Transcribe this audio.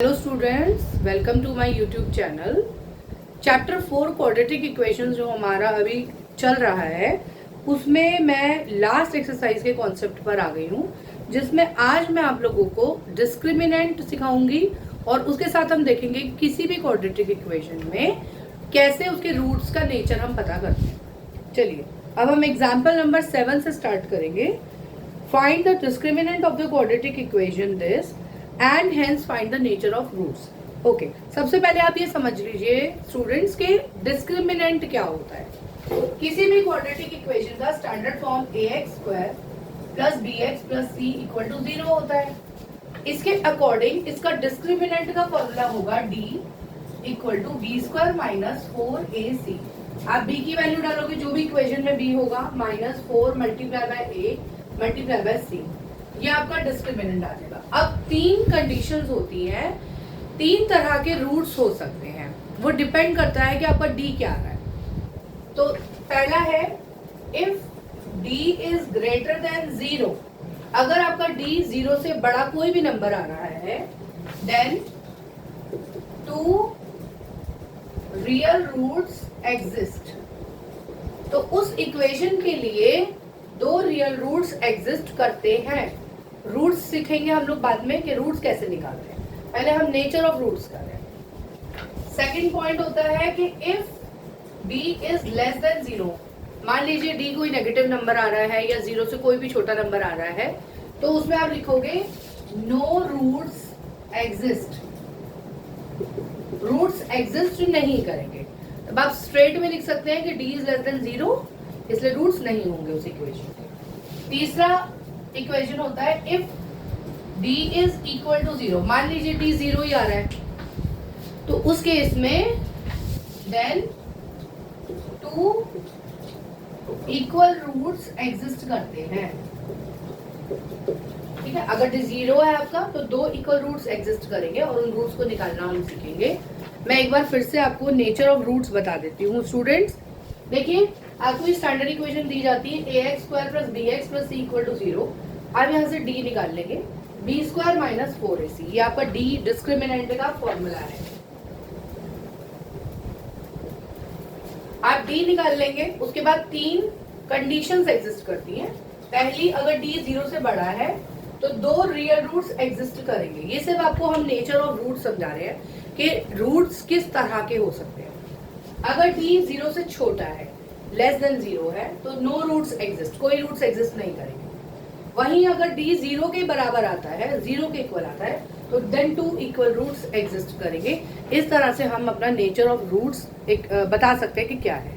Hello students, welcome to my YouTube channel. Chapter 4 quadratic equations जो हमारा अभी चल रहा है उसमें मैं लास्ट एक्सरसाइज के कॉन्सेप्ट पर आ गई हूँ, जिसमें आज मैं आप लोगों को डिस्क्रिमिनेंट सिखाऊंगी और उसके साथ हम देखेंगे किसी भी क्वाड्रेटिक इक्वेशन में कैसे उसके रूट्स का नेचर हम पता करते हैं। चलिए अब हम एग्जाम्पल नंबर 7 से स्टार्ट करेंगे। Find the discriminant of the quadratic equation this and hence find the nature of roots. Okay, सबसे पहले आप ये समझ लीजिए स्टूडेंट्स के डिस्क्रिमिनेंट क्या होता है। किसी भी क्वाड्रेटिक इक्वेशन का standard form ax² plus bx plus c equal to 0 होता है। इसके अकॉर्डिंग इसका डिस्क्रिमिनेंट का फॉर्मूला होगा d equal to b² minus 4ac। आप b की वैल्यू डालोगे, जो भी इक्वेशन में b होगा, minus 4 multiply by a multiply by c, ये आपका डिस्क्रिमिनेंट आ जाएगा। अब तीन कंडीशंस होती हैं, तीन तरह के रूट्स हो सकते हैं, वो डिपेंड करता है कि आपका डी क्या आ रहा है। तो पहला है if D is greater than 0। अगर आपका डी 0 से बड़ा कोई भी नंबर आ रहा है, then two real roots exist. तो उस इक्वेशन के लिए दो रियल रूट्स एग्जिस्ट करते हैं। रूट्स सीखेंगे हम लोग बाद में कि रूट्स कैसे निकालते हैं, पहले हम नेचर ऑफ रूट्स कर रहे हैं। सेकंड पॉइंट होता है कि if b is less than 0, मान लीजिए d कोई नेगेटिव नंबर आ रहा है या 0 से कोई भी छोटा नंबर आ रहा है, तो उसमें आप लिखोगे no roots exist. Roots exist नहीं करेंगे। अब आप स्ट्रेट में लिख सकते हैं कि d इज लेस देन 0, इसलिए रूट्स नहीं होंगे उस इक्वेशन के। तीसरा इक्वेशन होता है if d is equal to 0। मान लीजिए d 0 ही आ रहा है, तो उस केस में then two equal roots exist करते हैं। ठीक है, अगर d 0 है आपका तो दो इक्वल रूट्स एग्जिस्ट करेंगे और उन रूट्स को निकालना हम सीखेंगे। मैं एक बार फिर से आपको नेचर ऑफ रूट्स बता देती हूँ स्टूडेंट्स। देखिए, आपको स्टैंडर्ड इक्वेशन दी जाती है ax² plus bx plus c equal to 0। आप यहाँ से d निकाल लेंगे, b² माइनस 4ac, ये आपका d डिस्क्रिमिनेंट का फॉर्मूला है। आप d निकाल लेंगे, उसके बाद तीन कंडीशंस एग्जिस्ट करती हैं। पहली, अगर d 0 से बड़ा है तो दो रियल रूट्स एग्जिस्ट करेंगे। ये सिर्फ आपको हम नेचर ऑफ रूट्स समझा रहे हैं कि रूट्स किस तरह के हो सकते हैं। अगर d 0 से छोटा है, लेस देन 0 है, तो नो रूट्स एग्जिस्ट, कोई रूट्स एग्जिस्ट नहीं करेंगे। वहीं अगर d 0 के बराबर आता है, 0 के इक्वल आता है, तो then two equal roots exist करेंगे। इस तरह से हम अपना नेचर ऑफ रूट्स एक बता सकते हैं कि क्या है।